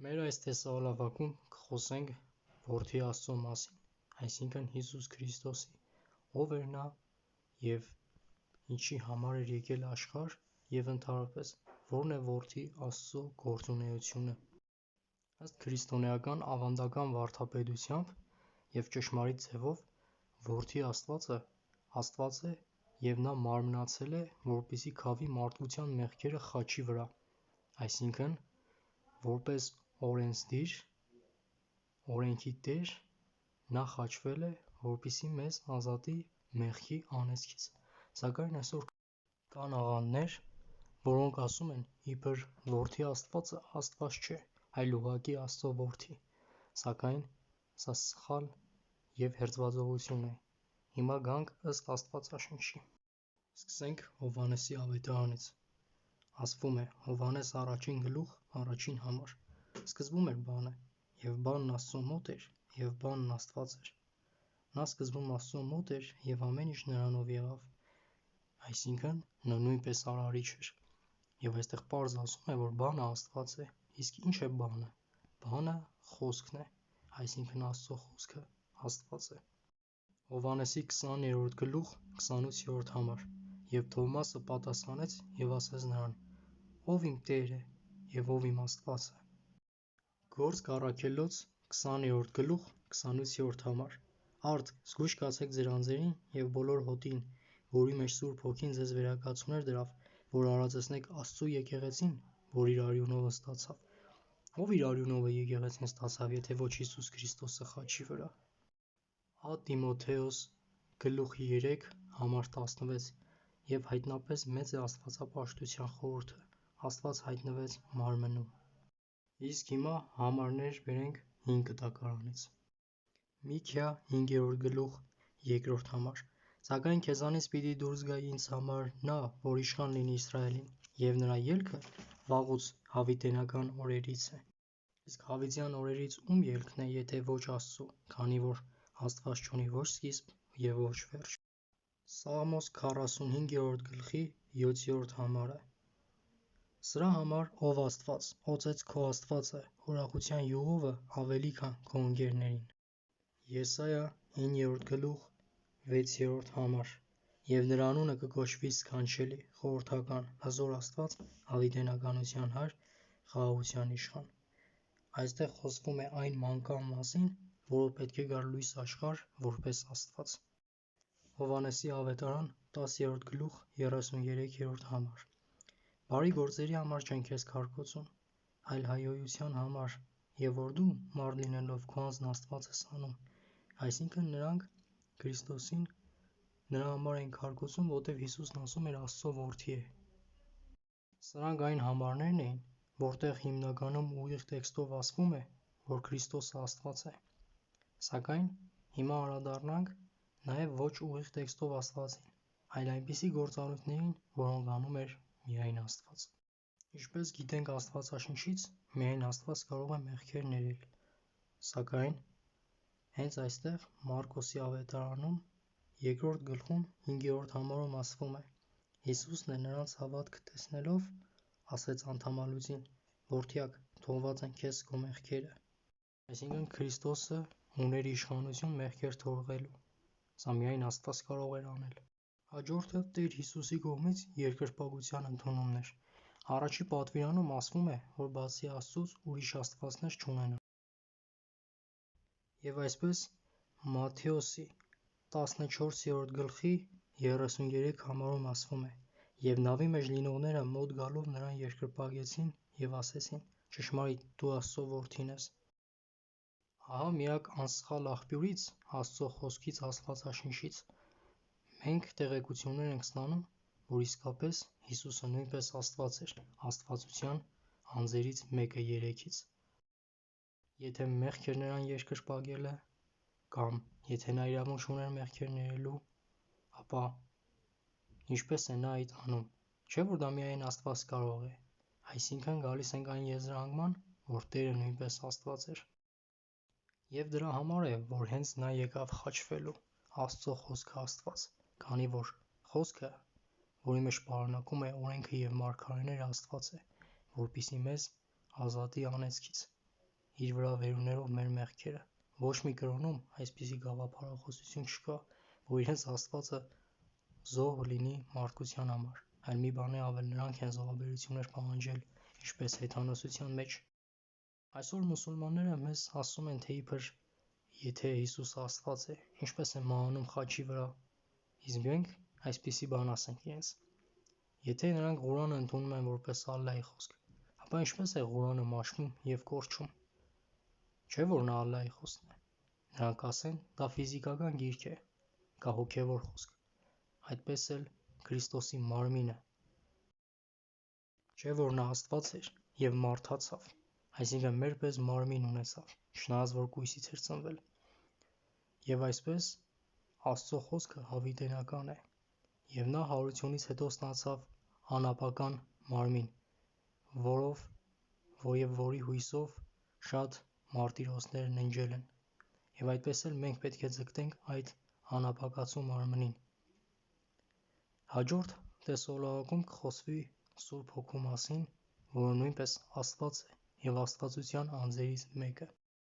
Մեր այս տեսահոլովակում կխոսենք Որդի Աստծո մասին, այսինքն Հիսուս Քրիստոսի, ով էր նա և ինչի համար էր եկել աշխարհ և ընդհանրապես որն է Որդի Աստծո գործունեությունը։ Ըստ քրիստոնեական ավանդական վարդապետությամբ և ճշմարիտ ձևով Որդի Աստվածը Աստված է և նա մարմնացել է, որպեսզի քավի մարդկության մեղքերը խաչի վրա, այսինքն որպես օրենսդիր, օրենքի տեր, նա խաչվել է, որպեսզի մեզ ազատի մեղքի անեծքից, սակայն այսօր կան աղանդներ, որոնք ասում են, իբր Որդի Աստվածը Աստված չէ, այլ ուղղակի Աստծո Որդի, սակայն սա սխալ և հերձվածողություն է։ Հիմա գանք ըստ Աստվածաշնչի։ Սկսենք Հովհաննեսի ավետարանից։ Ասվում է Հովհաննես 1:1 համար. Սկզբում էր բանը, և բանն Աստծո մոտ էր, և բանն Աստված էր։ Նա սկզբում Աստծո մոտ էր, և ամեն ինչ նրանով եղավ, այսինքն նա նույնպես արարիչ էր։ Եվ այստեղ պարզ ասում է, որ բանը Աստված է, իսկ ի՞նչ է բանը։ Բանը խոսքն է, այսինքն Աստծո խոսքը Աստված է։ Հովհաննեսի 20:28 համար. Եվ Թովմասը պատասխանեց և ասեց նրան. Ով իմ Տերը և ով իմ Աստվածը։ Գործք Առաքելոց 20:28 համար. Արդ, զգույշ կացեք ձեր անձերին և բոլոր հոտին, որի մեջ Սուրբ Հոգին ձեզ վերակացուներ դրավ, որ արածեցնեք Աստծո եկեղեցին, որ իր արյունովը ստացավ։ Ով իր արյունովը եկեղեցին ստացավ, եթե ոչ Հիսուս Քրիստոսը խաչի վրա։ Ա Տիմոթեոս 3:16 Եվ հայտնապես մեծ է աստվածապաշտության խորհուրդը, Աստված հայտնվեց մարմնում։ Իսկ հիմա համարներ բերենք 5 կտակարանից։ Միքիա 5:2 համար. Սակայն քեզանից պիտի դուրս գա ինձ համար նա, որ իշխան լինի Իսրայելին, և նրա ելքը վաղուց հավիտենական օրերից է։ Իսկ հավիտյան օրերից ում ելքն է, եթե ոչ Աստծո, քանի որ Աստված չունի ոչ սկիզբ և ոչ վերջ։ Սաղմոս 45:7 համարը. Սրա համար, ով Աստված, օծեց քո Աստվածը, ուրախության յուղովը ավելի քան քո ընկերներին։ Եսայիա 9:6 համար. Եվ նրա անունը կկոչվի սքանչելի, խորհրդական, հզոր Աստված, հավիտենականության Հայր, խաղաղության Իշխան։ Այստեղ խոսվում է այն մանկան մասին, որը պետք է գար լույս աշխարհ որպես Աստված։ Հովհաննեսի ավետարան 10:33 համար. Բարի գործերի համար չեն քեզ քարկոծում, այլ հայհոյության համար, և որ դու մարդ լինելով քո անձն Աստված ես անում, այսինքն նրանք Քրիստոսին նրա համար էին քարկոծում, որովհետև Հիսուսն ասում էր Աստծո Որդի է։ Սրանք այն համարներն էին, որտեղ հիմնականում ուղիղ տեքստով ասվում է, որ Քրիստոսը Աստված է։ Սակայն հիմա անդրադառնանք նաև ոչ ուղիղ տեքստով ասվածին, այլ այնպիսի գործառույթներին, որոնք անում էր միայն Աստված։ Ինչպես գիտենք Աստվածաշնչից, միայն Աստված կարող է մեղքեր ներել։ Սակայն հենց այստեղ Մարկոսի ավետարանում 2-րդ գլխում 5-րդ համարում ասվում է. Հիսուսն է նրանց հավատքը տեսնելով, ասեց անդամալուծին. Որդյակ, թողված են քեզ քո մեղքերը։ Այսինքն Քրիստոսը ուներ իշխանություն մեղքեր թողելու։ Սա միայն Աստված կարող էր անել։ Հաջորդը Տեր Հիսուսի կողմից երկրպագության ընդունումն էր։ Առաջի պատվիրանում ասվում է, որ բացի Աստծուց ուրիշ աստվածներ չունենան։ Եվ այսպես Մատթեոսի 14-րդ գլխի 33 համարում ասվում է. Եվ նավի մեջ լինողները մոտ գալով նրան երկրպագեցին և ասեցին. Ճշմարիտ, դու Աստծո Որդին ես։ Ահա միակ անսխալ աղբյուրից, Աստծո խոսքից Աստվածաշնչից, մենք տեղեկություններ ենք ստանում, որ իսկապես Հիսուսը նույնպես Աստված էր, աստվածության անձերից մեկը երեքից։ Եթե մեղք էր նրան երկրպագելը, կամ եթե նա իրավունք չուներ մեղքեր ներելու, ապա ինչպես է նա այդ անում։ Չէ՞ որ դա միայն Աստված կարող է։ Այսինքն գալիս ենք այն եզրահանգման, որ Տերը նույնպես Աստված էր։ Եվ դրա համար է, որ հենց նա եկավ խաչվելու, Աստծո խոսքը Աստված, քանի որ խոսքը, որի մեջ պարունակում է օրենքը և մարգարեները, Աստված է, որպեսզի մեզ ազատի անեծքից, իր վրա վերուներով մեր մեղքերը։ Ոչ մի կրոնում այսպիսի գաղափարախոսություն չկա, որ իրենց Աստվածը զոհ լինի մարդկության համար, այլ մի բան է ավել, նրանք են զոհաբերություններ պահանջել, ինչպես հեթանոսության մեջ։ Այսօր մուսուլմանները մեզ ասում են, թե իբր եթե Հիսուսը Աստված է, ինչպես է մահանում խաչի վրա, իսկ մենք այսպիսի բան ասենք իրենց։ Եթե նրանք Ղուրանը ընդունում են որպես Ալլահի խոսք, ապա ինչպես է Ղուրանը մաշվում և կորչում։ Չէ՞ որ նա Ալլահի խոսքն է։ Նրանք ասեն, դա ֆիզիկական գիրք է, կա հոգևոր խոսք, այդպես էլ Քրիստոսի մարմինը։ Չէ՞ որ նա Աստված էր և մարդացավ, այսինքն մեր պես մարմին ունեցավ, չնայած որ կույսից էր ծնվել։ Եվ այսպես Աստծո խոսքը հավիտենական է, և նա հարությունից հետո ստացավ անապական մարմին, որի հույսով շատ մարտիրոսներ ննջել են, և այդպես էլ մենք պետք է ձգտենք այդ անապակացու մարմնին։ Հաջորդ տեսլողակում կխոսվի Սուրբ Հոգու մասին, որը նույնպես Աստված է և աստվածության անձերից մեկը։